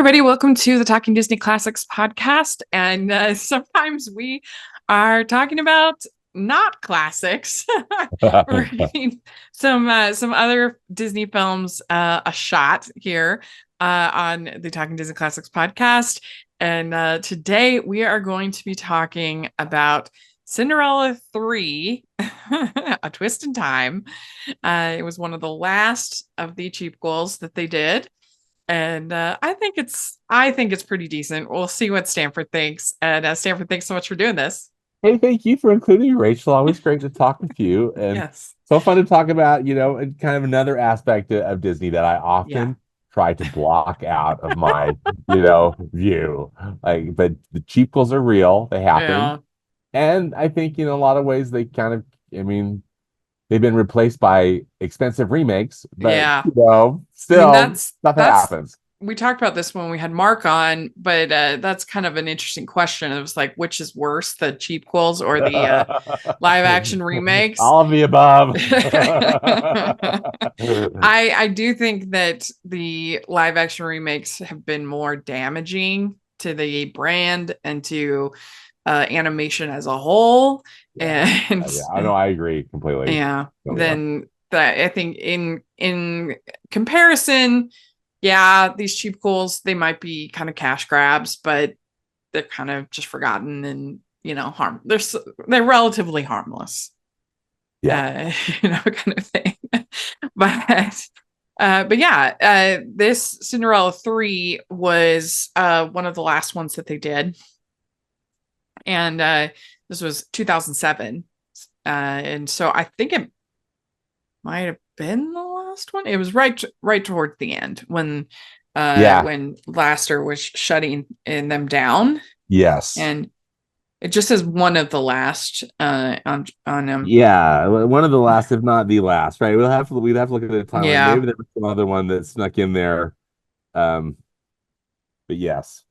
everybody. Welcome to the Talking Disney Classics podcast. And sometimes we are talking about not classics. We're giving some other Disney films a shot here on the Talking Disney Classics podcast. And today we are going to be talking about Cinderella III, A Twist in Time. It was one of the last of the cheapquelles that they did. And I think it's pretty decent. We'll see what Stanford thinks. And Stanford, thanks so much for doing this. Hey, thank you for including me, Rachel. Always great to talk with you, and Yes. so fun to talk about, kind of another aspect of Disney that I Yeah. often try to block out of my, view. Like, but the cheapquels are real; they happen, Yeah. and I think in a lot of ways they kind of, they've been replaced by expensive remakes, but Yeah. I mean, still stuff that's happens. we talked about this when we had Mark on, but that's kind of an interesting question. It was like, which is worse, the cheapquels or the live action remakes? All of the above. I do think that the live action remakes have been more damaging to the brand and to animation as a whole. Yeah. And Yeah, I know, I agree completely. yeah, Oh, yeah. then that I think in comparison, yeah, these cheapquels, they might be kind of cash grabs, but they're kind of just forgotten and they're relatively harmless. Yeah. Kind of thing. but but yeah, this Cinderella 3 was one of the last ones that they did. And this was 2007. And so I think it might have been the last one. It was right toward the end when Yeah. Laster was shutting them down. Yes. And it just says one of the last on Yeah. One of the last, if not the last, right? We'd have to look at the timeline. yeah. Maybe there was some other one that snuck in there. Um, but yes.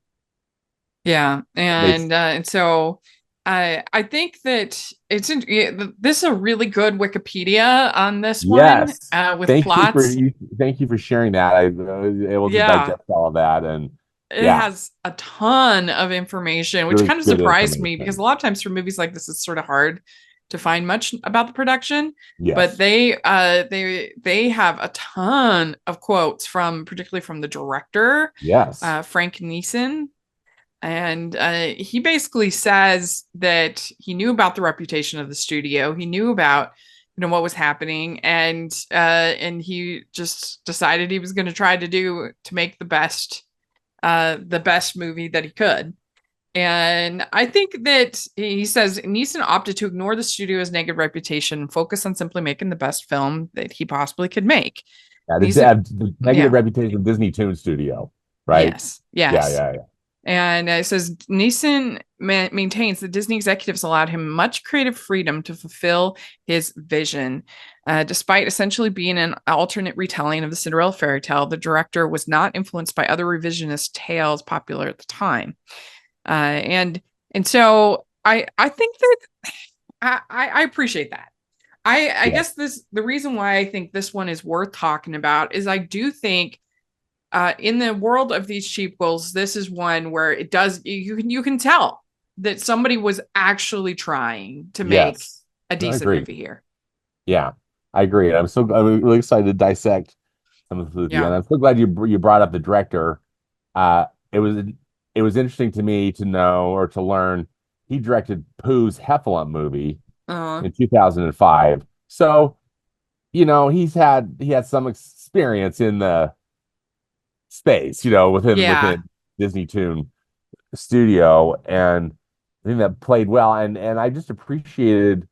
Yeah, They and so I think that this is a really good Wikipedia on this one Yes. with plots. Thank you for sharing that. I was able to Yeah, digest all of that, and it yeah, has a ton of information, which really kind of good surprised me because information. a lot of times for movies like this, it's sort of hard to find much about the production. But Yes. they have a ton of quotes particularly from the director, Yes. Frank Neeson. And he basically says that he knew about the reputation of the studio. He knew about what was happening, and he just decided he was going to try to make the best movie that he could. And I think that he says Neeson opted to ignore the studio's negative reputation and focus on simply making the best film that he possibly could make. Yeah, Neeson, the negative yeah, reputation of Disney Toon Studio, right? yes, Yeah, yes. yeah, yeah. And it says Neeson maintains that Disney executives allowed him much creative freedom to fulfill his vision. Despite essentially being an alternate retelling of the Cinderella fairy tale, the director was not influenced by other revisionist tales popular at the time. And so I think that I appreciate that. I Yeah. guess the reason why I think this one is worth talking about is I do think in the world of these cheapquels, this is one where it does you can tell that somebody was actually trying to make Yes. a I decent agree. movie here. Yeah, I agree. I'm really excited to dissect some of this with you, Yeah. and I'm so glad you brought up the director. Uh, it was it was interesting to me to know or to learn he directed Pooh's Heffalump movie Uh, in 2005. So, he had some experience in the space, yeah. within Disney Toon Studio, and I think that played well. And I just appreciated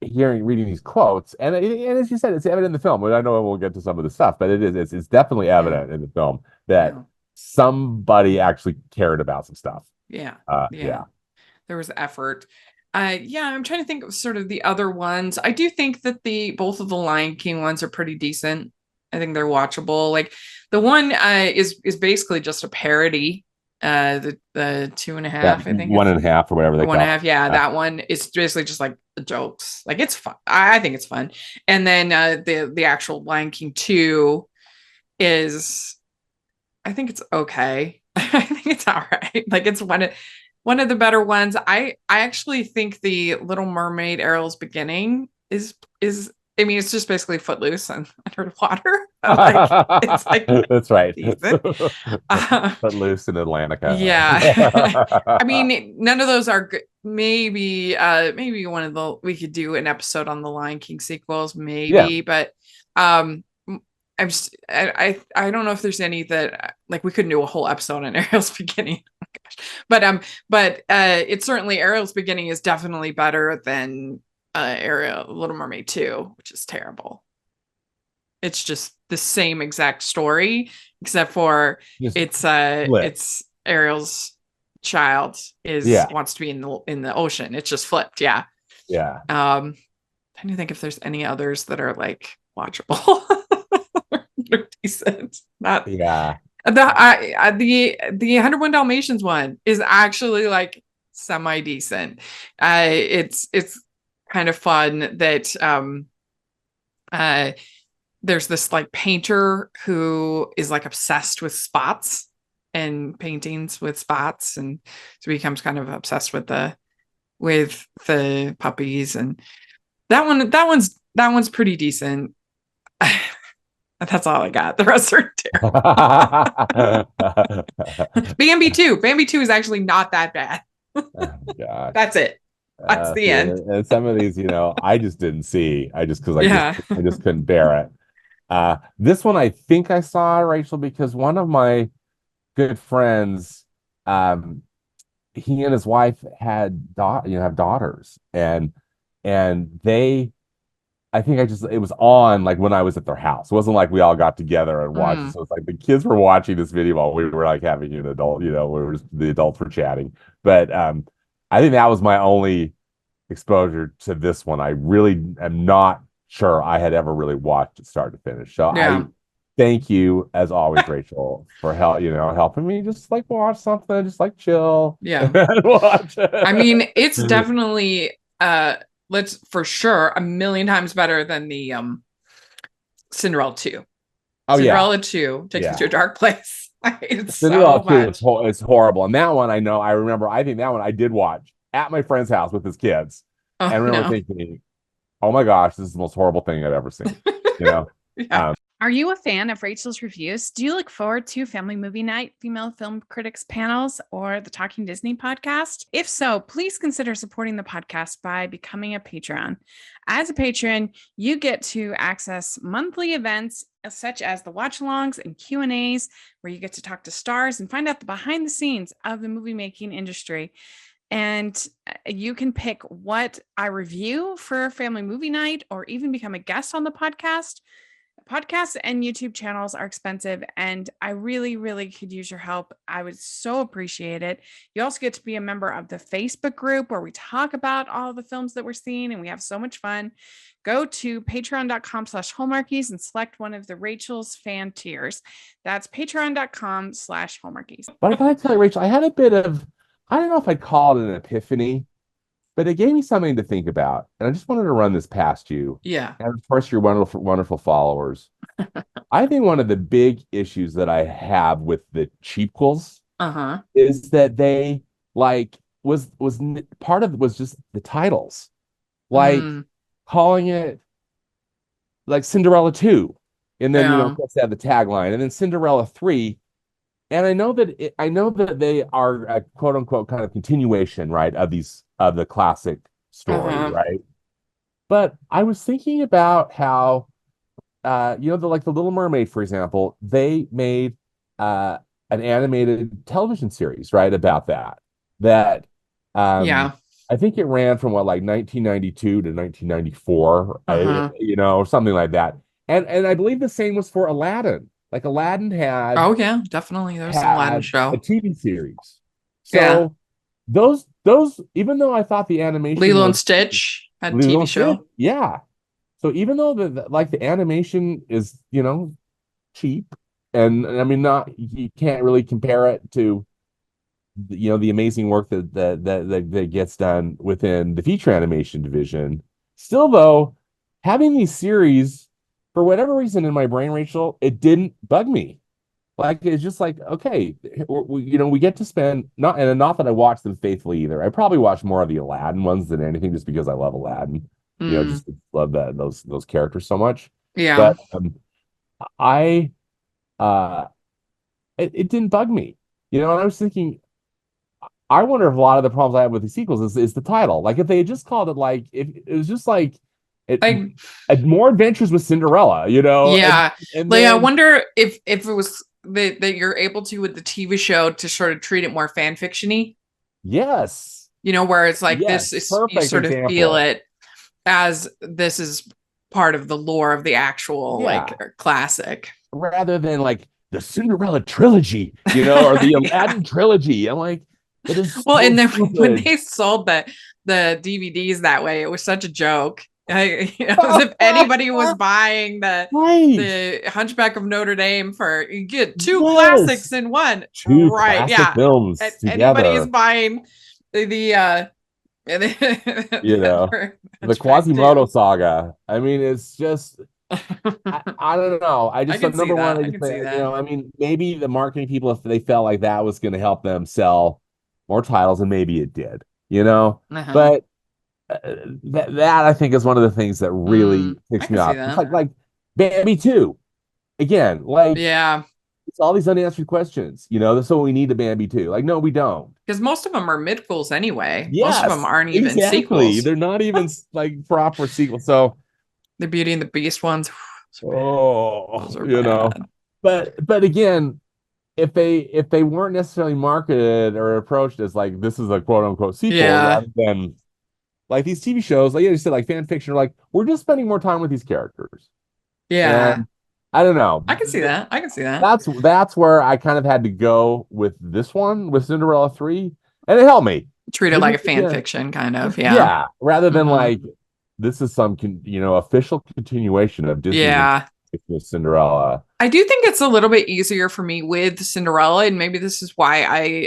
reading these quotes, and as you said, it's evident in the film. And I know we'll get to some of the stuff, but it's definitely Yeah. evident in the film that Yeah. somebody actually cared about some stuff. Yeah. Yeah. Yeah. There was effort. Yeah, I'm trying to think of sort of the other ones. I do think that the both of the Lion King ones are pretty decent. I think they're watchable. Like the one is basically just a parody. The two and a That half, I think one it's and a half or whatever or they one and call a it. half. Yeah, Yeah. that one is basically just like the jokes. Like it's fun. I think it's fun. And then the actual Lion King 2 is think it's okay. I think it's all right. Like it's one of the better ones. I actually think the Little Mermaid Ariel's Beginning is I mean it's just basically Footloose and underwater. Like it's like That's right. decent. Uh, Footloose in Atlantica. yeah. I mean none of those are good. Maybe one of the we could do an episode on the Lion King sequels, Yeah. maybe, but um I don't know if there's any that like we couldn't do a whole episode on Ariel's Beginning. Oh my gosh. But it's certainly Ariel's Beginning is definitely better than Ariel Little Mermaid 2, which is terrible. It's just the same exact story, except for Just flip. it's Ariel's child is Yeah. wants to be in the ocean. It's just flipped, yeah. Yeah. Trying to think if there's any others that are like watchable. They're decent. Not Yeah. the 101 Dalmatians one is actually like semi decent. It's kind of fun that uh there's this like painter who is like obsessed with spots and paintings with spots, and so he becomes kind of obsessed with the puppies, and that one's pretty decent. That's all I got. The rest are terrible. Bambi 2. Bambi 2 is actually not that bad. Oh, gosh. That's it. That's the See, end. and some of these, I just didn't see. I just because Yeah. I just couldn't bear it. This one I think I saw, Rachel, because one of my good friends, um, he and his wife have daughters, and they, I think it was on like when I was at their house. It wasn't like we all got together and watched it. Mm. So it's like the kids were watching this video while we were like having an adult, the adults were chatting. But I think that was my only exposure to this one. I really am not sure I had ever really watched it start to finish. So I Yeah. thank you as always, Rachel, for helping me just like watch something, just like chill Yeah. and watch. I mean, it's definitely let's for sure a million times better than the Cinderella 2. Oh yeah, Cinderella 2 takes me yeah. to a dark place. It's Cinderella so 2 much. is horrible. And that one I remember, I think that one I did watch at my friend's house with his kids. And Oh I remember no. thinking, oh my gosh, this is the most horrible thing I've ever seen. You know? Yeah. Are you a fan of Rachel's Reviews? Do you look forward to Family Movie Night, Female Film Critics panels, or the Talking Disney podcast? If so, please consider supporting the podcast by becoming a Patreon. As a patron, you get to access monthly events such as the watch-alongs and Q&As, where you get to talk to stars and find out the behind the scenes of the movie making industry. And you can pick what I review for Family Movie Night or even become a guest on the podcast. Podcasts and YouTube channels are expensive, and I really, really could use your help. I would so appreciate it. You also get to be a member of the Facebook group where we talk about all the films that we're seeing, and we have so much fun. Go to patreon.com/hallmarkies and select one of the Rachel's fan tiers. That's patreon.com/hallmarkies. But I gotta tell you, Rachel, I had a bit of, I don't know if I'd call it an epiphany, but it gave me something to think about. And I just wanted to run this past you. Yeah. And of course, your wonderful, wonderful followers. I think one of the big issues that I have with the cheapquels Uh-huh. is that they like part of it was just the titles, like Mm. calling it like Cinderella 2, and then Yeah. of course they have the tagline, and then Cinderella 3. And I know that they are a quote unquote kind of continuation, right, of the classic story, Uh-huh. right? But I was thinking about how the Little Mermaid, for example, they made an animated television series, right, about that Yeah. I think it ran from what, like 1992 to 1994, Uh-huh. or something like that. And I believe the same was for Aladdin. Like Aladdin Oh yeah, definitely. There was an Aladdin had a show. TV series. Yeah. So those even though I thought the animation Lilo and was Stitch had a Lilo TV and Stitch, show. yeah. So even though the animation is, cheap, and I mean, not, you can't really compare it to the amazing work that gets done within the feature animation division. Still though, having these series, for whatever reason in my brain, Rachel, it didn't bug me. Like it's just like, okay, we get to spend not that I watch them faithfully either. I probably watch more of the Aladdin ones than anything, just because I love Aladdin. Mm, Just love those characters so much. yeah. But I uh it didn't bug me. And I was thinking, I wonder if a lot of the problems I have with the sequels is the title. Like if they had just called it, like if it was just like it Like, more adventures with Cinderella, yeah. and Like, I then wonder if it was that you're able to with the TV show to sort of treat it more fan fiction-y, yes, where it's like this yes, is, you perfect sort of feel example. it as this is part of the lore of the actual like Yeah, classic. rather than like the Cinderella trilogy, or the Yeah. Aladdin trilogy. I'm like, that is Well, so and then when stupid. they sold the DVDs that way, it was such a joke. As if anybody was buying Right. the Hunchback of Notre Dame for you get two classics Yes. in one, Two right? classic Yeah, films anybody is together. buying the You know, for the Hunchback Quasimodo too. saga. I mean, it's just, I don't know. I I just, can see number one, that. I I just, can see that. I mean, maybe the marketing people, if they felt like that was going to help them sell more titles, and maybe it did. Uh-huh. But that I think is one of the things that really I ticks me can see off. It's that. like Bambi 2. Again, like Yeah, it's all these unanswered questions. That's what we need to Bambi 2. Like, no, we don't. because most of them are midquels anyway. Most of them Yes, aren't even exactly. sequels. They're not even like proper sequels. So, The Beauty and the Beast ones, those are bad. oh, Those are bad. but again, if they weren't necessarily marketed or approached as like this is a quote unquote sequel, Yeah, rather than like these TV shows, like you said, like fan fiction, are like we're just spending more time with these characters. yeah. And I don't know. I can see that. I can see that. That's where I kind of had to go with this one with Cinderella 3, and it helped me. Treat it But like a just fan again, fiction, kind of. Yeah. yeah, rather than Hmm. like this is some official continuation of Disney's Yeah. with Cinderella. I do think it's a little bit easier for me with Cinderella, and maybe this is why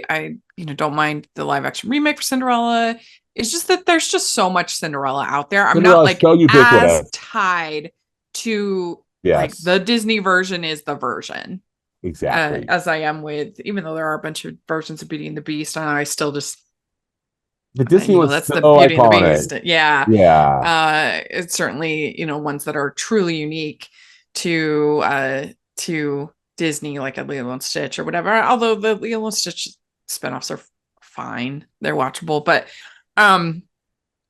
I don't mind the live action remake for Cinderella. It's just that there's just so much Cinderella out there. I'm not Cinderella is like so as ubiquitous. tied to like Yes, the Disney version is the version exactly. as I am with, even though there are a bunch of versions of Beauty and the Beast, I still just, The Disney was that's so the Beauty and the iconic. Beast. Yeah. Yeah. It's certainly, ones that are truly unique to Disney, like a Lilo and Stitch or whatever. Although the Lilo and Stitch spinoffs are fine. They're watchable, um,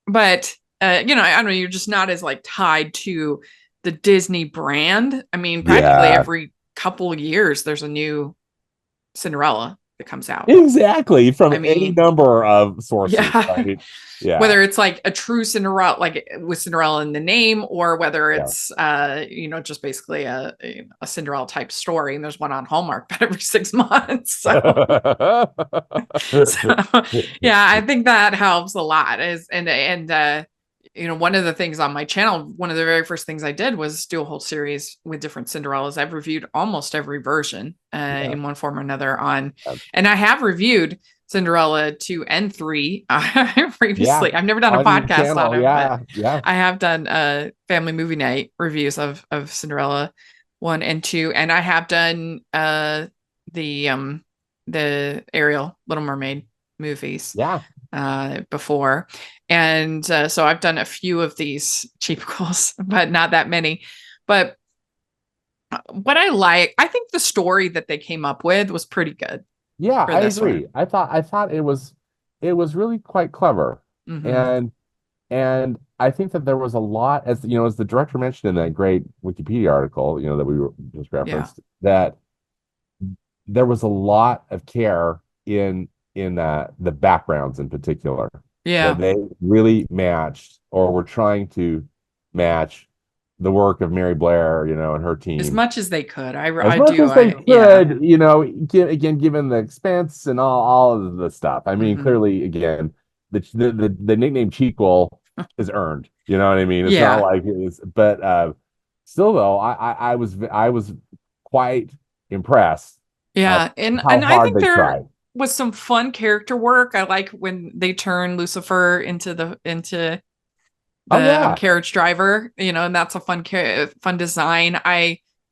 but I don't know, you're just not as like tied to the Disney brand. I mean, practically Yeah. every couple of years there's a new Cinderella that comes out. Exactly. From I any mean, number of sources, yeah. right? Yeah. Whether it's like a true Cinderella, like with Cinderella in the name, or whether Yeah. it's just basically a Cinderella type story, and there's one on Hallmark but every 6 months. So yeah, I think that helps a lot. One of the things on my channel, one of the very first things I did was do a whole series with different Cinderellas. I've reviewed almost every version Yeah. in one form or another and I have reviewed Cinderella 2 and 3 Yeah. previously. I've never done a On your podcast on channel. them, but Yeah. Yeah. I have done family movie night reviews of Cinderella 1 and 2, and I have done the Ariel Little Mermaid movies Yeah. before. And so I've done a few of these cheapquelles, but not that many. But what I think the story that they came up with was pretty good Yeah, for I this agree. one. I thought it was really quite clever. Hmm. And I think that there was a lot, as the director mentioned in that great Wikipedia article, that we just Yeah. referenced, that there was a lot of care in the backgrounds in particular, that Yeah. they really matched or were trying to match the work of Mary Blair, and her As team much as they could. as I much do. as they Yeah. could, again, given the expense and all of the stuff. I mean, Hmm. clearly, again, the nickname Cheekwell is earned. You know what I mean? It's not Yeah. like it's, but still, though, I was quite impressed of Yeah. And how I hard think they there tried. was some fun character work. I like when they turn Lucifer into Oh the yeah, carriage driver, and that's a fun design.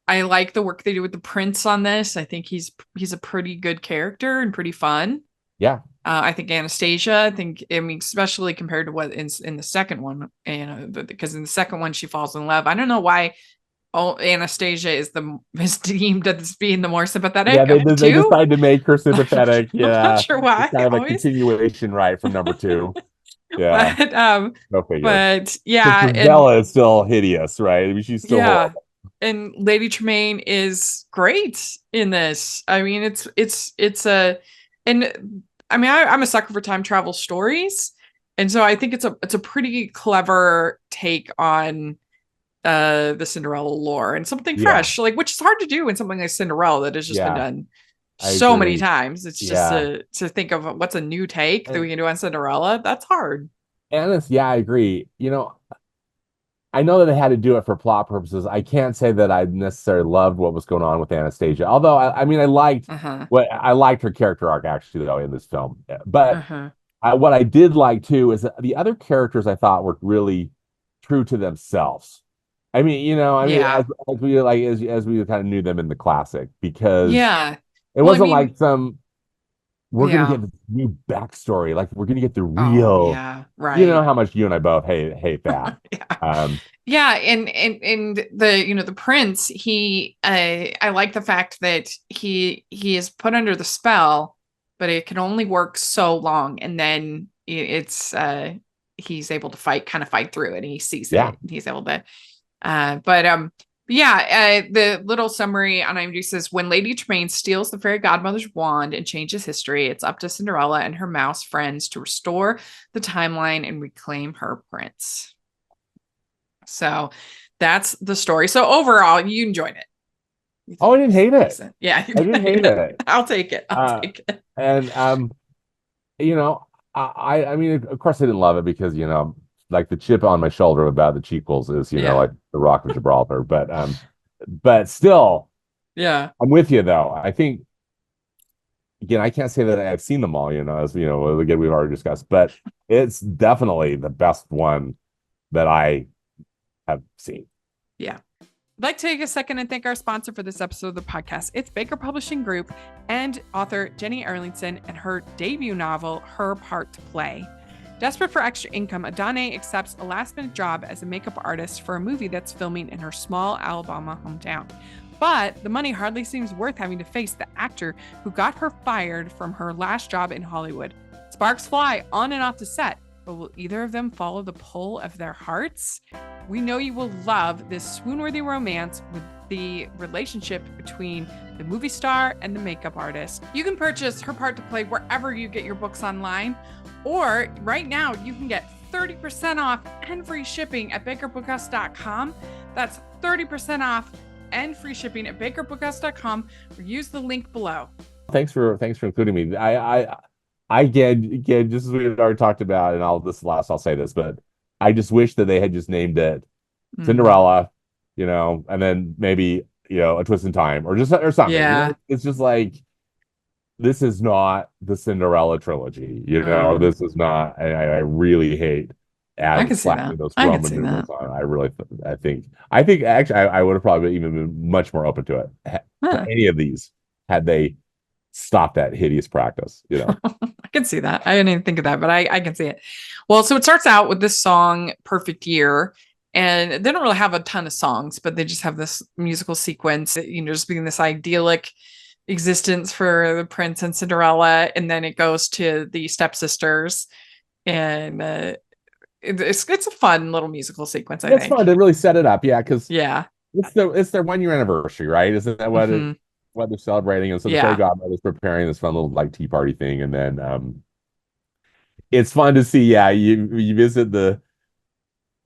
I like the work they do with the prince on this. I think he's a pretty good character and pretty fun. Yeah. I think Anastasia, I mean, especially compared to what in the second one, because in the second one she falls in love. I don't know why Anastasia is deemed as being the more sympathetic Yeah, of the they two. decide to make her sympathetic. I'm not Yeah. sure why. It's kind of a Always. continuation, right, from number 2. Yeah. Go figure. But yeah, Because and Bella is still hideous, right? I mean, she's still horrible. And Lady Tremaine is great in this. I mean, it's a, and I mean, I'm a sucker for time travel stories, and so I think it's a pretty clever take on the Cinderella lore and something fresh, like, which is hard to do in something like Cinderella that has just been done so many times. It's just to think of what's a new take that we can do on Cinderella. That's hard. And I agree. I know that they had to do it for plot purposes. I can't say that I necessarily loved what was going on with Anastasia. Although I mean, I liked her character arc actually though in this film. But what I did like too is that the other characters I thought were really true to themselves. I mean, as we kind of knew them in the classic, because it wasn't like we're gonna get this new backstory, like we're gonna get the real. Right. You know how much you and I both hate that. And the prince, I like the fact that he is put under the spell, but it can only work so long, and then it's he's able to fight through it, and he sees it, and he's able to the little summary on IMDb says, when Lady Tremaine steals the fairy godmother's wand and changes history, it's up to Cinderella and her mouse friends to restore the timeline and reclaim her prince. So that's the story. So overall, you enjoyed it. Oh, I didn't hate it. Yeah, I didn't hate it. I'll take it. Take it. And I mean, of course, I didn't love it because like the chip on my shoulder about the cheapquelles is like the Rock of Gibraltar, but still, I'm with you though. I think again, I can't say that I've seen them all, as again we've already discussed, but it's definitely the best one that I have seen. Yeah. I'd like to take a second and thank our sponsor for this episode of the podcast. It's Baker Publishing Group and author Jenny Erlingson and her debut novel, Her Part to Play. Desperate for extra income, Adane accepts a last-minute job as a makeup artist for a movie that's filming in her small Alabama hometown. But the money hardly seems worth having to face the actor who got her fired from her last job in Hollywood. Sparks fly on and off the set, but will either of them follow the pull of their hearts? We know you will love this swoon-worthy romance with the relationship between the movie star and the makeup artist. You can purchase Her Part to Play wherever you get your books online, or right now you can get 30% off and free shipping at bakerbookhouse.com. That's 30% off and free shipping at bakerbookhouse.com, or use the link below. Thanks for including me. I again, just as we had already talked about, and I'll say this, but I just wish that they had just named it Cinderella, and then maybe, A Twist in Time or something. Yeah. It's just like, this is not the Cinderella trilogy, this is not, I really hate adding those Roman numerals on. I think actually I would have probably even been much more open to it. Any of these had they stopped that hideous practice, I can see that. I didn't even think of that, but I can see it. Well, so it starts out with this song, Perfect Year, and they don't really have a ton of songs, but they just have this musical sequence, just being this idyllic existence for the prince and Cinderella, and then it goes to the stepsisters, and it's a fun little musical sequence. I think it's fun to really set it up, because it's their 1 year anniversary, right? Isn't that what they're celebrating? And so the fairy godmother's preparing this fun little like tea party thing, and then it's fun to see. You visit the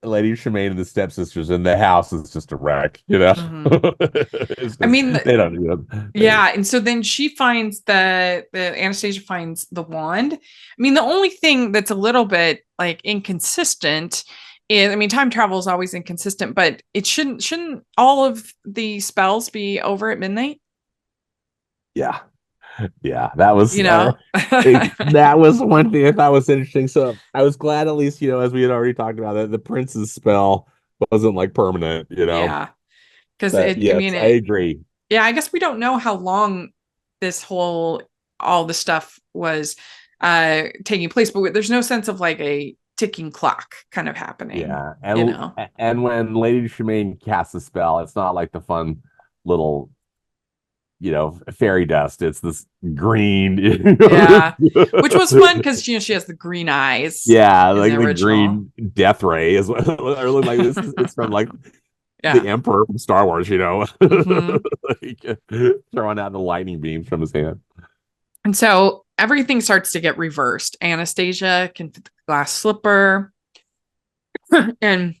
Lady Tremaine and the stepsisters, and the house is just a wreck. I mean, they don't. And so then she finds the Anastasia finds the wand. I mean, the only thing that's a little bit like inconsistent is, I mean, time travel is always inconsistent, but it shouldn't all of the spells be over at midnight? That was that was one thing I thought was interesting. So I was glad, at least, as we had already talked about, that the prince's spell wasn't like permanent. Because But I yes, mean, I agree. yeah, I guess we don't know how long all the stuff was taking place, but there's no sense of like a ticking clock kind of happening, Yeah, you know. and when Lady Tremaine casts a spell, it's not like the fun little, fairy dust. It's this green, Yeah, which was fun because she has the green eyes yeah, in the like the original. green death ray is what I look like. It's from like the Yeah. Emperor from Star Wars, Hmm. like, throwing out the lightning beams from his hand. And so everything starts to get reversed. Anastasia can fit the glass slipper, and She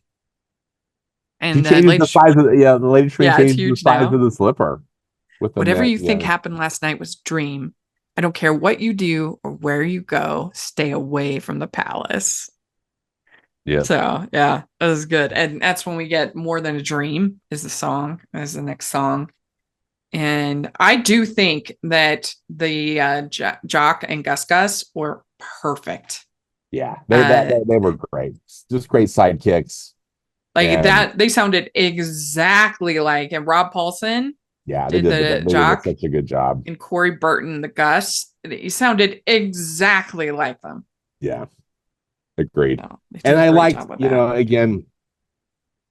and changes the size of the Lady Tremaine yeah, it's changes the huge size now. of the slipper with the Whatever net. you think happened last night was dream. I don't care what you do or where you go, stay away from the palace. Yeah, So yeah, that was good. And that's when we get More Than a Dream is the next song. And I do think that the Jock and Gus Gus were perfect. yeah. Uh, They were great. Just great sidekicks. like And that, they sounded exactly like, and Rob Paulson yeah, did the they did Jock, such a good job. and Corey Burton the Gus. He sounded exactly like them. Yeah, agreed. No, they did And a I great liked, job with that. again,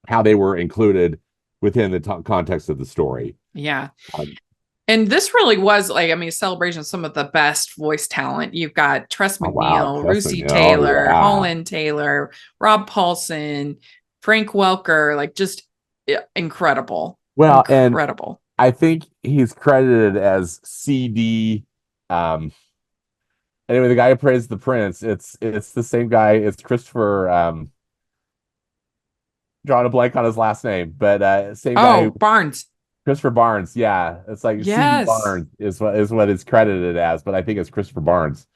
how they were included within the context of the story. Yeah. Um, And this really was like, I mean, a celebration of some of the best voice talent. You've got Tress oh wow, McNeil, Chestnut, Russi oh Taylor, yeah. Holland Taylor, Rob Paulson, Frank Welker, like just incredible. Well, and Incredible. I think he's credited as CD. Anyway, the guy who plays the prince, it's the same guy. It's Christopher. Drawing a blank on his last name, but same guy, Oh, Barnes. Christopher Barnes. Yeah, it's like CD Yes. Barnes is what it's credited as, but I think it's Christopher Barnes,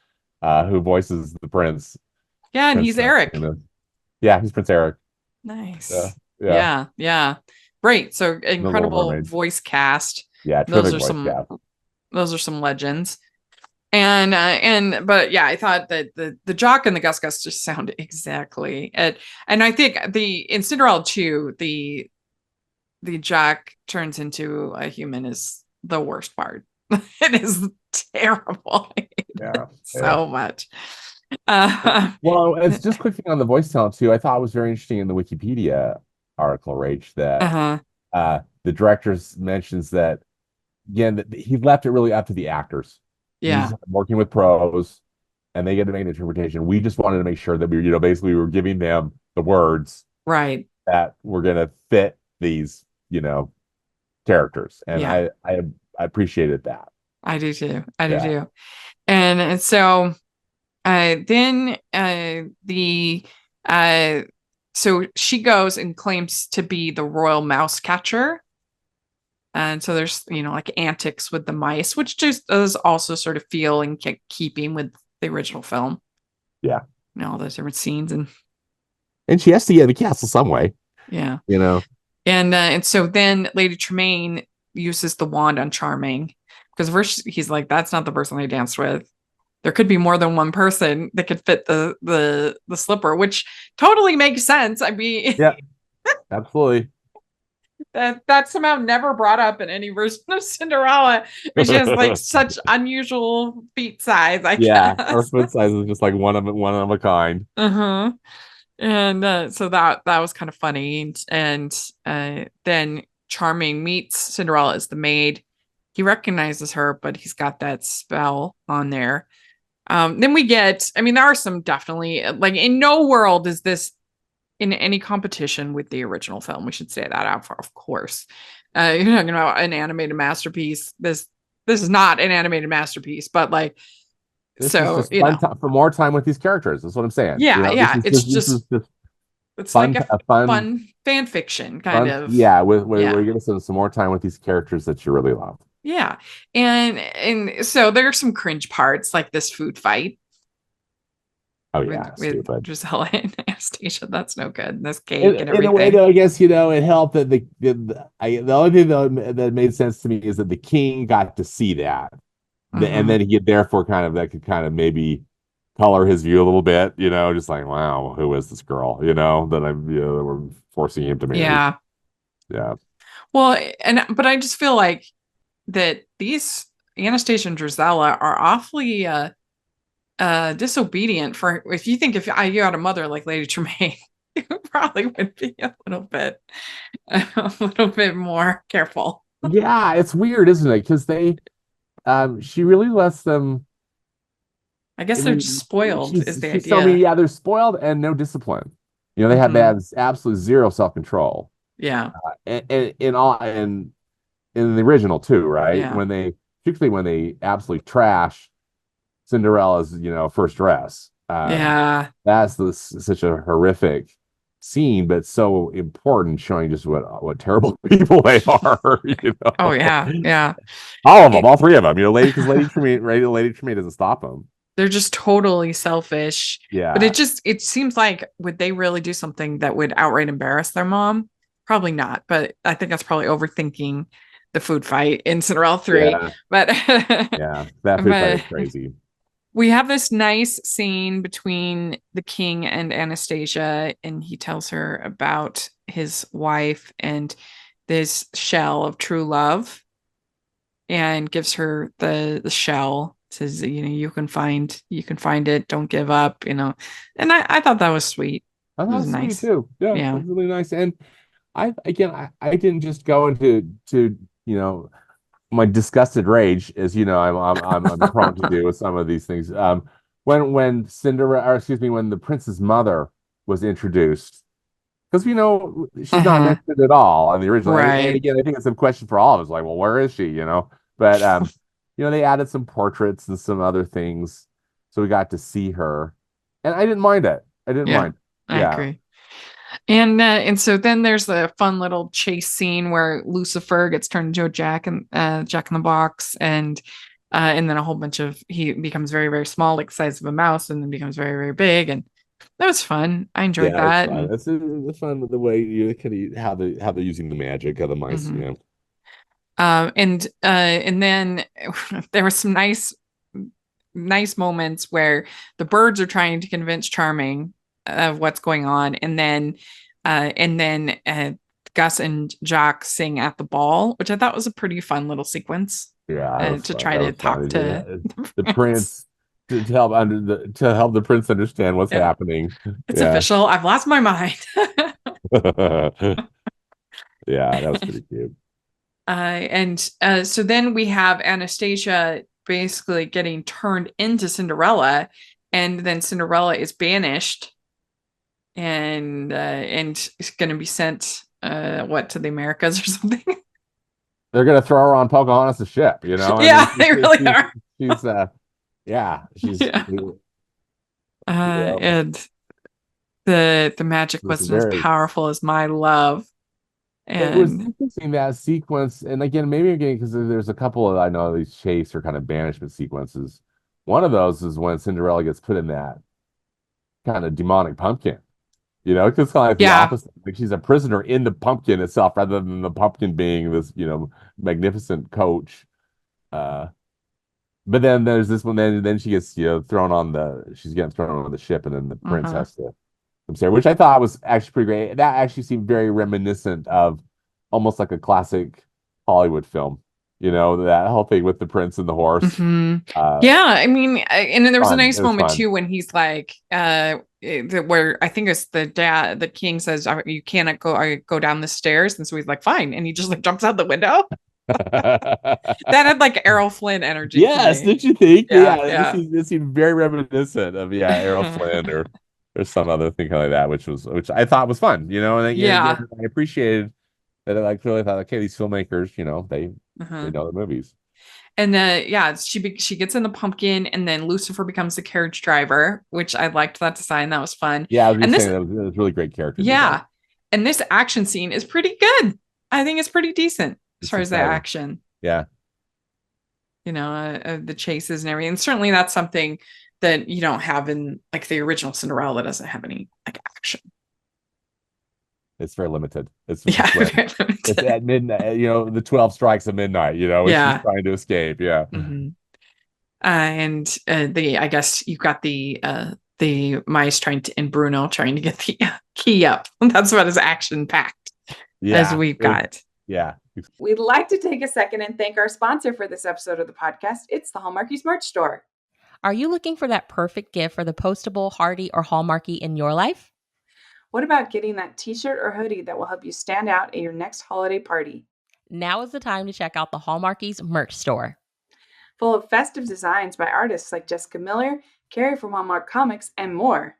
who voices the prince. Yeah, and Prince. he's Eric. Yeah, he's Prince Eric. Nice. Yeah, Yeah, yeah. Great. So the Little incredible Mermaid. voice cast. Yeah, Those terrific are voice some cast. those are some legends. But yeah, I thought that the Jock and the Gus Gus just sound exactly. And I think in Cinderella 2, the Jock turns into a human is the worst part. It is terrible. I hate Yeah, it so much. Well, it's just quick thing on the voice talent too. I thought it was very interesting in the Wikipedia article, Rach, that uh-huh. the director mentions that again that he left it really up to the actors. Yeah. He's working with pros, and they get to make an interpretation. We just wanted to make sure that basically we were giving them the words Right. that were going to fit these, characters, and Yeah. I appreciated that. I do too. I do Yeah. too. And so then the so she goes and claims to be the royal mouse catcher. And so there's, like antics with the mice, which just does also sort of feel in keeping with the original film. Yeah. All those different scenes And she has to get in the castle some way. Yeah. And so then Lady Tremaine uses the wand on Charming, because first he's like, that's not the person I danced with. There could be more than one person that could fit the slipper, which totally makes sense. I mean, yeah, absolutely. That's somehow never brought up in any version of Cinderella, which has like such unusual feet size, I guess. Her foot size is just like one of a kind. Uh-huh. And so that was kind of funny. And then Charming meets Cinderella as the maid. He recognizes her, but he's got that spell on there. Then we get, I mean, there are some definitely, like, in no world is this in any competition with the original film. We should say that out for, of course. You're talking about an animated masterpiece. This is not an animated masterpiece, but like, This so is just for more time with these characters. That's what I'm saying. Yeah, this is just it's fun, like a fun fan fiction kind of. Yeah, where you give us some more time with these characters that you really love. Yeah, and so there are some cringe parts, like this food fight. Oh yeah, with stupid. Giselle and Anastasia. That's no good. This cake and everything. In a way, though, I guess it helped that the only thing that made sense to me is that the king got to see that, and then he therefore that could kind of maybe color his view a little bit. Just like, wow, who is this girl? That we're forcing him to marry. Yeah. Yeah. Well, but I just feel like that these Anastasia and Drizella are awfully disobedient. For if you think if you had a mother like Lady Tremaine, you probably would be a little bit more careful. Yeah, it's weird, isn't it? Because she really lets them. I guess I they're just mean, spoiled, is the she's so, I mean, idea. yeah, they're spoiled and no discipline. They Hmm. have absolute zero self-control. Yeah. And in the original too, right? Yeah. Particularly when they absolutely trash Cinderella's, first dress. Yeah. Such a horrific scene, but so important, showing just what terrible people they are. Oh, yeah. Yeah. All of them, It- all three of them. Because Lady Tremaine, right? Lady Tremaine doesn't stop them. they're just totally selfish. But Yeah, it seems like, would they really do something that would outright embarrass their mom? Probably not. But I think that's probably overthinking the food fight in Cinderella 3. yeah, But yeah. That food fight but is crazy. we have this nice scene between the king and Anastasia, and he tells her about his wife and this shell of true love, and gives her the shell. Says, you can find it. Don't give up. And I thought that was sweet. I It thought it was was sweet nice. too. Yeah, it Yeah. was really nice. And I didn't just go into my disgusted rage, as I'm prone to do with some of these things. When Cinderella, or excuse me, when the prince's mother was introduced, because she's not Uh-huh. mentioned at all on the original. And Right. again, I think it's a question for all of us, like, well, where is she? But they added some portraits and some other things, so we got to see her, and I didn't mind it. I didn't Yeah, mind. I Yeah, agree. And so then there's the fun little chase scene where Lucifer gets turned into a Jack in the Box, and then a whole bunch of he becomes very, very small, like the size of a mouse, and then becomes very, very big. And that was fun. I enjoyed yeah, it's that. fun. And It's fun the way you can how they're using the magic of the mice. mhm. And then there were some nice moments where the birds are trying to convince Charming of what's going on, and then Gus and Jock sing at the ball, which I thought was a pretty fun little sequence Yeah, that was to fun. try That to was talk fun. Yeah, to the the prince. prince to help the prince understand what's Yeah, happening. it's Yeah. official. I've lost my mind. Yeah, that was pretty cute. And so then we have Anastasia basically getting turned into Cinderella, and then Cinderella is banished and is going to be sent to the Americas or something. They're gonna throw her on Pocahontas' ship, I mean, Yeah, they really are. she's yeah, she's Yeah. And the magic it's wasn't as very. powerful as my love. It was And interesting, that sequence, and again because there's a couple of, I know, these chase or kind of banishment sequences. One of those is when Cinderella gets put in that kind of demonic pumpkin. Because kind of like the yeah. opposite. Like, she's a prisoner in the pumpkin itself, rather than the pumpkin being this, magnificent coach. Uh, but then there's this one. Then she gets, she's getting thrown on the ship, and then the prince Uh-huh. has to come save her, which I thought was actually pretty great. That actually seemed very reminiscent of almost like a classic Hollywood film. That whole thing with the prince and the horse. Hmm. Uh, Yeah, I mean, and then there was a Fun. It nice was moment fun. too when he's like, where I think it's the king says, "You cannot go down the stairs," and so he's like, "Fine," and he just like jumps out the window. That had like Errol Flynn energy to Yes, me. did you think? Yeah, Yeah, yeah. this seemed very reminiscent of, Errol Flynn or some other thing like that, which I thought was fun. And Yeah. again, I appreciated that. I clearly thought, okay, these filmmakers, they Uh-huh. know the movies. And yeah, she gets in the pumpkin, and then Lucifer becomes the carriage driver, which I liked that design. That was fun. Yeah, I was And just this, saying that was really great character design. yeah, and this action scene is pretty good. I think it's pretty decent as It's far as the exciting. action, Yeah, the chases and everything. And certainly that's something that you don't have in like the original Cinderella. Doesn't have any like action. it's very limited. Yeah, very It's limited. at midnight. The 12 strikes of midnight. When she's Yeah. trying to escape. Yeah. Hmm. And the I guess you've got the mice and Bruno trying to get the key up. That's about as action packed as Yeah. we've got. Yeah. We'd like to take a second and thank our sponsor for this episode of the podcast. It's the Hallmarkies merch store. Are you looking for that perfect gift for the postable, hardy, or Hallmarky in your life? What about getting that t-shirt or hoodie that will help you stand out at your next holiday party? Now is the time to check out the Hallmarkies merch store. Full of festive designs by artists like Jessica Miller, Carrie from Hallmark Comics, and more.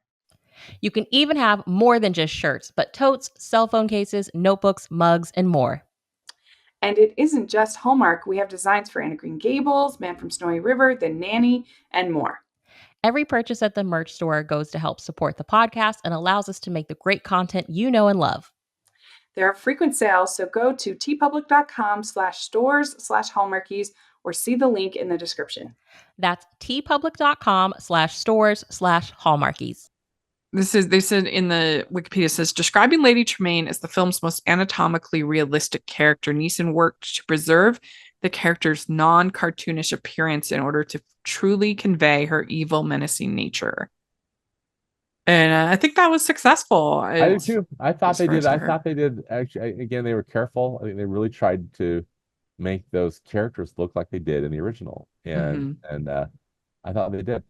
You can even have more than just shirts, but totes, cell phone cases, notebooks, mugs, and more. And it isn't just Hallmark. We have designs for Anna Green Gables, Man from Snowy River, The Nanny, and more. Every purchase at the merch store goes to help support the podcast and allows us to make the great content you know and love. There are frequent sales, so go to tpublic.com/stores/Hallmarkies or see the link in the description. That's tpublic.com/stores/Hallmarkies. They said in the Wikipedia says, describing Lady Tremaine as the film's most anatomically realistic character, Neeson worked to preserve the character's non-cartoonish appearance in order to truly convey her evil, menacing nature. And I think that was successful. I do too. I thought they did. I thought they did. Actually, again, they were careful. I think they really tried to make those characters look like they did in the original, and I thought they did.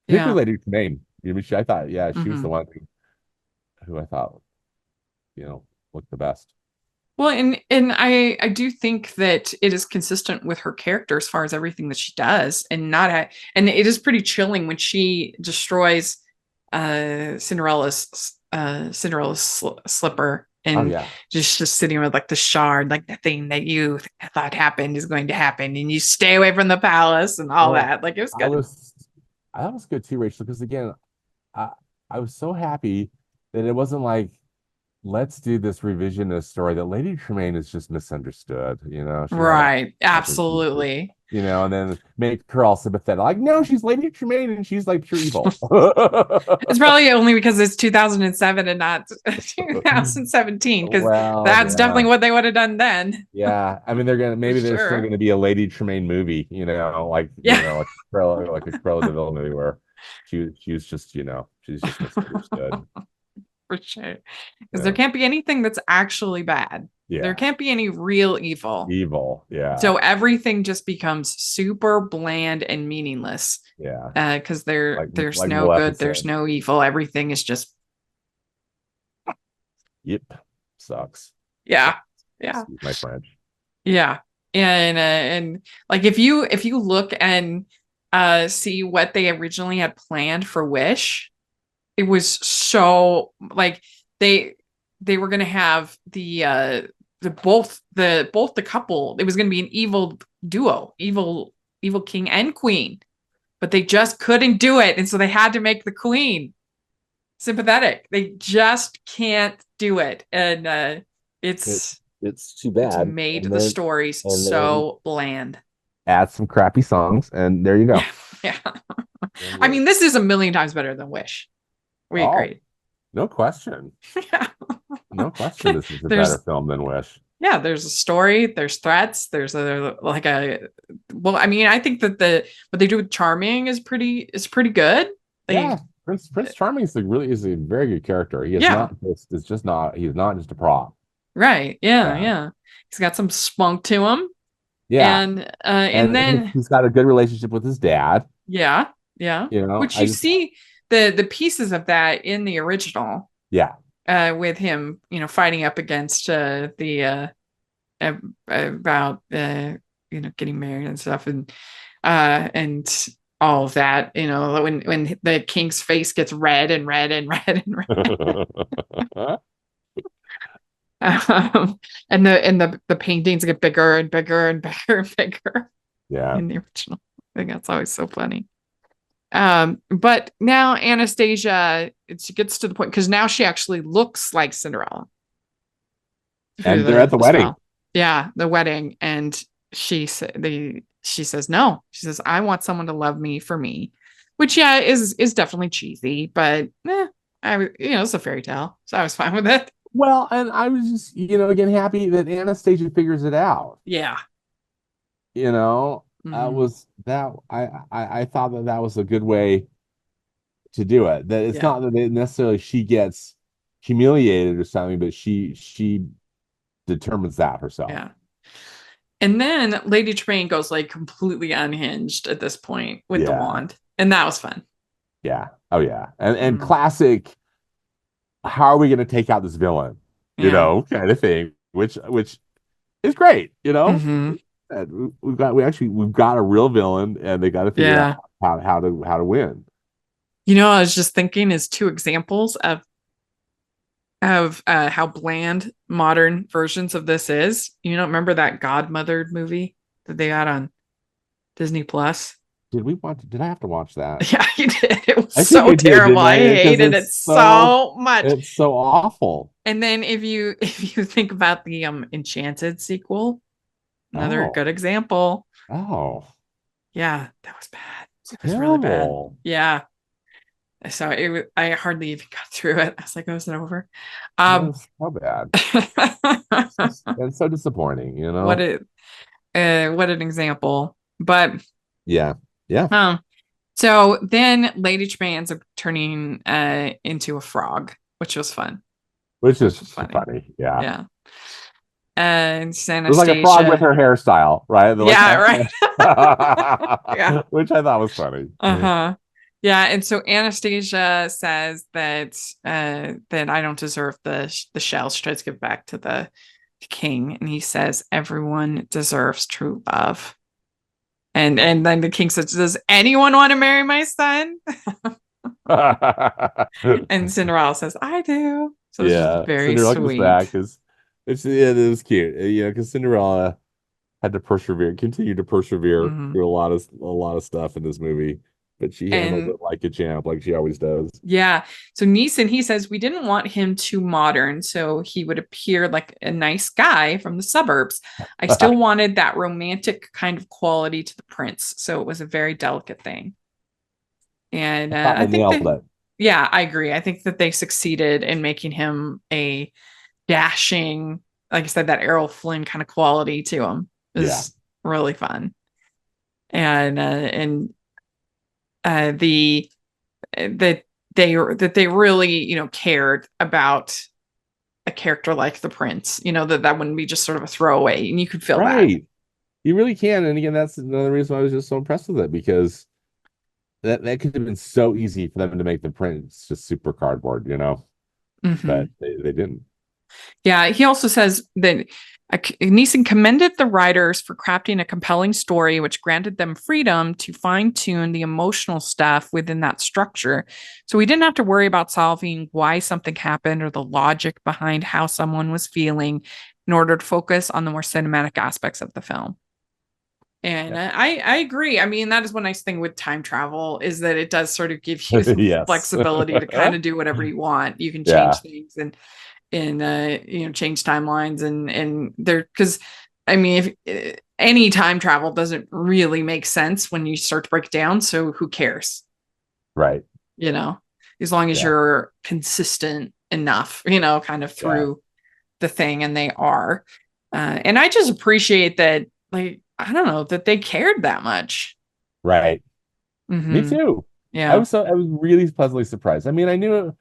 Particularly Lady Tremaine. I thought, she was the one who I thought, looked the best. Well, and I do think that it is consistent with her character as far as everything that she does, and it is pretty chilling when she destroys Cinderella's slipper, and just sitting with like the shard, like the thing that you thought happened is going to happen, and you stay away from the palace and all that. Like, it was good. That was good too, Rachel, because again, I was so happy that it wasn't like, let's do this revisionist story that Lady Tremaine is just misunderstood, Right. Absolutely. And then make her all sympathetic. Like, no, she's Lady Tremaine and she's like pure evil. It's probably only because it's 2007 and not 2017, because that's definitely what they would have done then. Yeah. I mean, there's still going to be a Lady Tremaine movie, like a Cruella de Vil movie where she was just, she's just misunderstood. For sure. Because there can't be anything that's actually bad. Yeah. There can't be any real evil. Yeah. So everything just becomes super bland and meaningless. Yeah. Because there's no good, episode. There's no evil. Everything is just. Yep. Sucks. Yeah. Yeah. Excuse my French. Yeah. And like if you look and see what they originally had planned for Wish, it was so like they were gonna have the both the couple. It was gonna be an evil duo, evil king and queen, but they just couldn't do it, and so they had to make the queen sympathetic. They just can't do it, and it's too bad. It's made the stories so bland. Add some crappy songs, and there you go. Yeah. I mean, this is a million times better than Wish. We agree. No question. Yeah. No question. This is a better film than Wish. Yeah, there's a story, there's threats, there's I mean, I think that what they do with Charming is pretty good. Prince Charming is a very good character. He's not just a prop. Right. Yeah. He's got some spunk to him. Yeah. And then he's got a good relationship with his dad. Yeah. Which see the pieces of that in the original. Yeah. With him, fighting up against the about getting married and stuff, and all of that, when the king's face gets red and red and red and red. And the paintings get bigger and bigger and bigger and bigger. Yeah. In the original. I think that's always so funny. But now Anastasia, she gets to the point because now she actually looks like Cinderella. And they're at the wedding. Well. Yeah, the wedding. And she says no. She says, I want someone to love me for me. Which is definitely cheesy, but it's a fairy tale. So I was fine with it. Well, and I was just, again, happy that Anastasia figures it out. Yeah. Was that I thought that was a good way to do it. That it's not that necessarily she gets humiliated or something, but she determines that herself. Yeah. And then Lady Tremaine goes like completely unhinged at this point with the wand. And that was fun. Yeah. Oh yeah. And classic, how are we going to take out this villain? You know, kind of thing, which is great, you know? We've got a real villain, and they got to figure out how to win. You know, I was just thinking is 2 examples of how bland modern versions of this is. You know, remember that Godmothered movie that they had on Disney Plus? Did I have to watch that? Yeah, you did. It was so terrible. I hated it so much. It's so awful. And then if you think about the Enchanted sequel, another good example. Oh. Yeah, that was bad. It was really bad. Yeah. So I hardly even got through it. I was like, oh, is it over? It was so bad. It's so disappointing, you know. What an example. But yeah. So then Lady Tremaine ends up turning into a frog, which was fun. Which is funny. Yeah. Yeah. And Anastasia, it was like a frog with her hairstyle, right? Right. Yeah. Which I thought was funny. Yeah, and so Anastasia says that I don't deserve the shell. She tries to give back to the king, and he says everyone deserves true love. And then the king says, "Does anyone want to marry my son?" And Cinderella says, "I do." So it's just very Cinderella sweet. Comes back it was cute, you know, because Cinderella had to continue to persevere through a lot of stuff in this movie. But she handled it like a champ, like she always does. Yeah. So Neeson, he says we didn't want him too modern, so he would appear like a nice guy from the suburbs. I still wanted that romantic kind of quality to the prince, so it was a very delicate thing. And I think I agree. I think that they succeeded in making him a dashing, like I said, that Errol Flynn kind of quality to him. It was really fun. And that they really, you know, cared about a character like the prince, you know, that wouldn't be just sort of a throwaway, and you could feel that. You really can. And again, that's another reason why I was just so impressed with it, because that could have been so easy for them to make the prince just super cardboard, you know. But they didn't. Yeah, he also says that Neeson commended the writers for crafting a compelling story, which granted them freedom to fine-tune the emotional stuff within that structure. So we didn't have to worry about solving why something happened or the logic behind how someone was feeling in order to focus on the more cinematic aspects of the film. And I agree. I mean, that is one nice thing with time travel, is that it does sort of give you some flexibility to kind of do whatever you want. You can change things and you know, change timelines and there, because I mean, if any time travel doesn't really make sense when you start to break it down, so who cares, right? You know, as long as you're consistent enough, you know, kind of through the thing, and they are, and I just appreciate that, like, I don't know, that they cared that much. Right. Me too. Yeah, I was really pleasantly surprised. I mean, I knew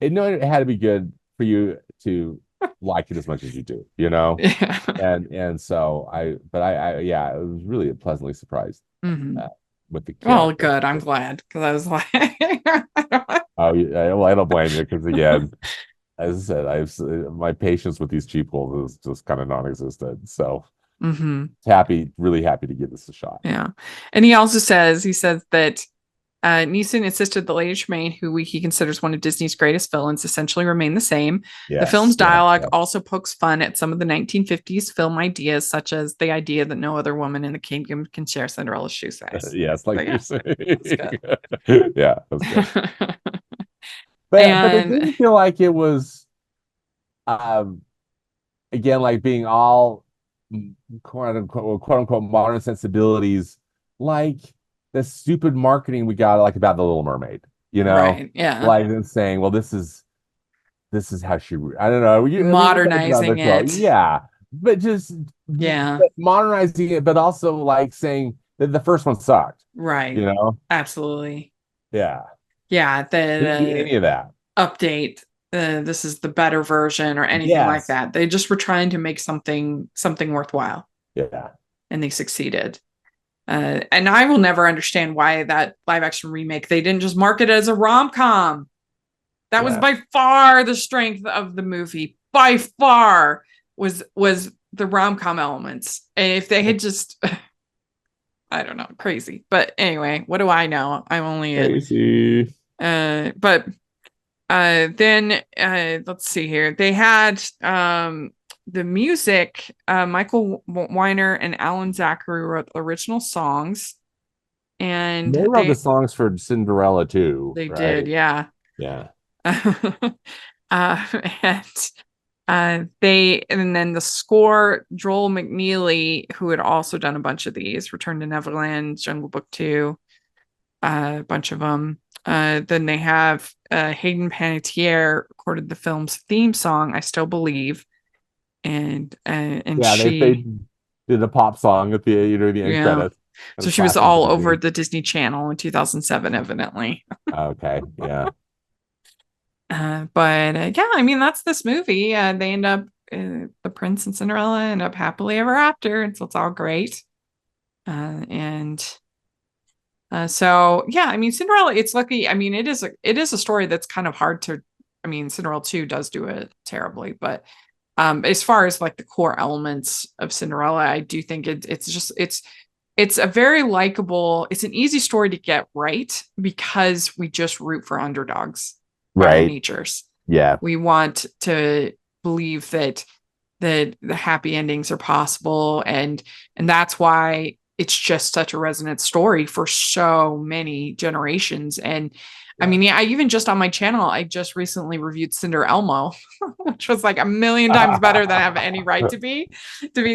it had to be good for you to like it as much as you do, you know. And so I was really pleasantly surprised with the character. Oh, good. I'm glad, because I was like, well, I don't blame you, because again, as I said, my patience with these cheapquelles is just kind of non-existent. So really happy to give this a shot. Yeah. And he also says that Neeson insisted that Lady Tremaine, who he considers one of Disney's greatest villains, essentially remain the same. The film's dialogue also pokes fun at some of the 1950s film ideas, such as the idea that no other woman in the kingdom can share Cinderella's shoe size. Like you're saying. Yeah, that's good. But it didn't feel like it was, again, like being all quote unquote modern sensibilities, like the stupid marketing we got, like, about the Little Mermaid, you know, right? Yeah, like saying, well, this is how she, I don't know, modernizing it, but just modernizing it, but also like saying that the first one sucked, right? You know, absolutely, yeah. The any of that update this is the better version or anything like that. They just were trying to make something worthwhile. Yeah. And they succeeded. And I will never understand why that live action remake, they didn't just market it as a rom-com. That was by far the strength of the movie. By far was the rom-com elements. And if they had just, I don't know, crazy. But anyway, what do I know? I'm only crazy. But then let's see here. They had the music. Michael Weiner and Alan Zachary wrote the original songs, and they wrote the songs for Cinderella too. They did, yeah. And then the score, Joel McNeely, who had also done a bunch of these, Return to Neverland, Jungle Book 2, a bunch of them. Then they have Hayden Panettiere recorded the film's theme song, I Still Believe. And they did a pop song at the end credits. So she was all over the Disney Channel in 2007, evidently. Okay, yeah. But I mean, that's this movie. They end up, the prince and Cinderella end up happily ever after, and so it's all great. So yeah, I mean, Cinderella, it's lucky. I mean, it is a story that's kind of hard to. I mean, Cinderella 2 does do it terribly, but as far as like the core elements of Cinderella, I do think it's a very likable. It's an easy story to get right because we just root for underdogs. Right. Natures. Yeah. We want to believe that the happy endings are possible. And that's why it's just such a resonant story for so many generations. And I mean, I even just on my channel, I just recently reviewed Cinderella, which was like 1,000,000 times better than I have any right to be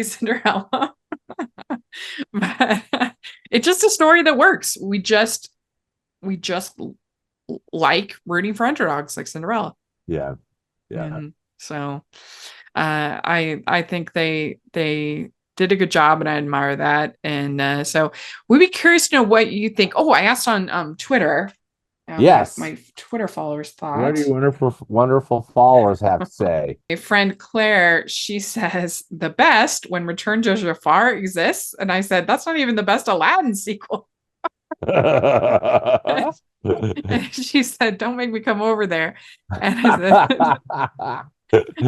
Cinderella. But it's just a story that works. We just like rooting for underdogs like Cinderella. Yeah. So I think they did a good job, and I admire that. And so we'd be curious to know what you think. Oh, I asked on Twitter. Yes, my Twitter followers thought. What do you wonderful followers have to say? My friend Claire, she says the best when Return to Jafar exists, and I said that's not even the best Aladdin sequel. And she said, "Don't make me come over there." And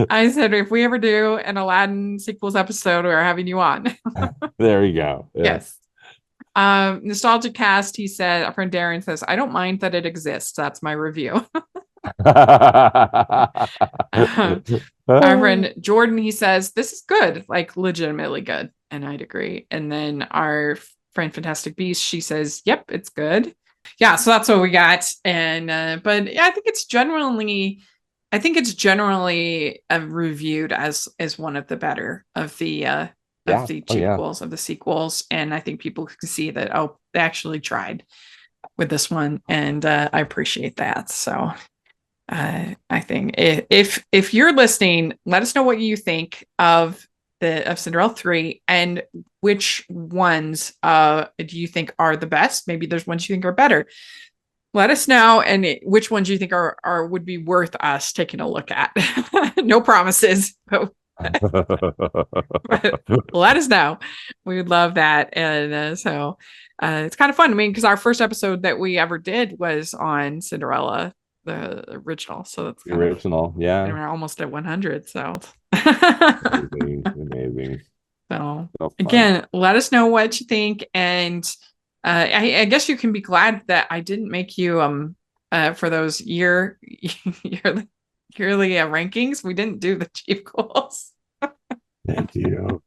I said, "If we ever do an Aladdin sequels episode, we're having you on." There you go. Yes. Nostalgia Cast, he said, our friend Darren says, "I don't mind that it exists. That's my review." Our friend Jordan, he says, "This is good, like legitimately good." And I'd agree. And then our friend Fantastic Beast, she says, "Yep, it's good." Yeah, so that's what we got. And but yeah, I think it's generally reviewed as one of the better of the sequels, of the sequels. And I think people can see that, they actually tried with this one, and I appreciate that. So I think if you're listening, let us know what you think of Cinderella 3, and which ones do you think are the best. Maybe there's ones you think are better. Let us know, and which ones you think are would be worth us taking a look at. No promises, but let us know. We would love that. And so it's kind of fun. I mean, because our first episode that we ever did was on Cinderella, the original. So that's the original. Yeah. And we're almost at 100. So amazing. So again, let us know what you think. And I guess you can be glad that I didn't make you for those yearly rankings. We didn't do the cheap goals. Thank you.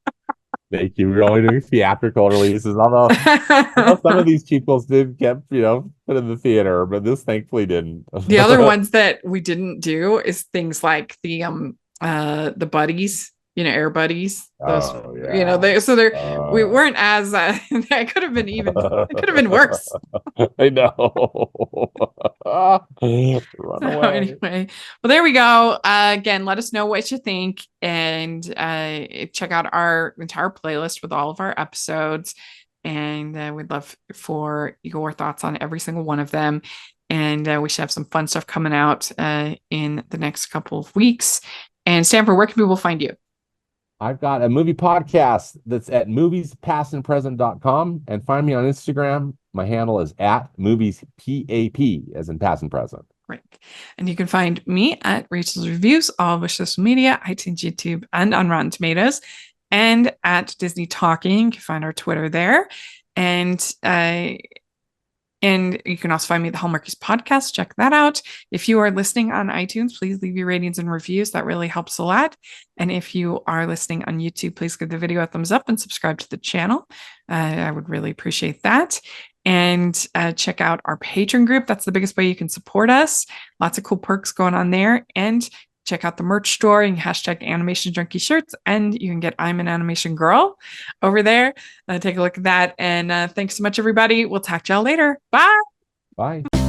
We're only doing theatrical releases, although some of these cheapos did get put in the theater, but this thankfully didn't. The other ones that we didn't do is things like the buddies, Air Buddies. Those, we weren't as that could have been worse. I know. Run away. So anyway, well, there we go. Again, let us know what you think, and check out our entire playlist with all of our episodes. And we'd love for your thoughts on every single one of them. And we should have some fun stuff coming out in the next couple of weeks. And Stanford, where can people find you? I've got a movie podcast that's at moviespastandpresent.com, and find me on Instagram. My handle is at moviespap, as in past and present. Right. And you can find me at Rachel's Reviews, all over social media, iTunes, YouTube, and on Rotten Tomatoes, and at Disney Talking. You can find our Twitter there. And you can also find me at the Hallmarkies podcast. Check that out. If you are listening on iTunes, please leave your ratings and reviews. That really helps a lot. And if you are listening on YouTube, please give the video a thumbs up and subscribe to the channel. I would really appreciate that. And check out our Patreon group. That's the biggest way you can support us. Lots of cool perks going on there. And check out the merch store and hashtag Animation Junkie shirts, and you can get I'm an Animation Girl over there. Take a look at that. And thanks so much, everybody. We'll talk to y'all later. Bye. Bye.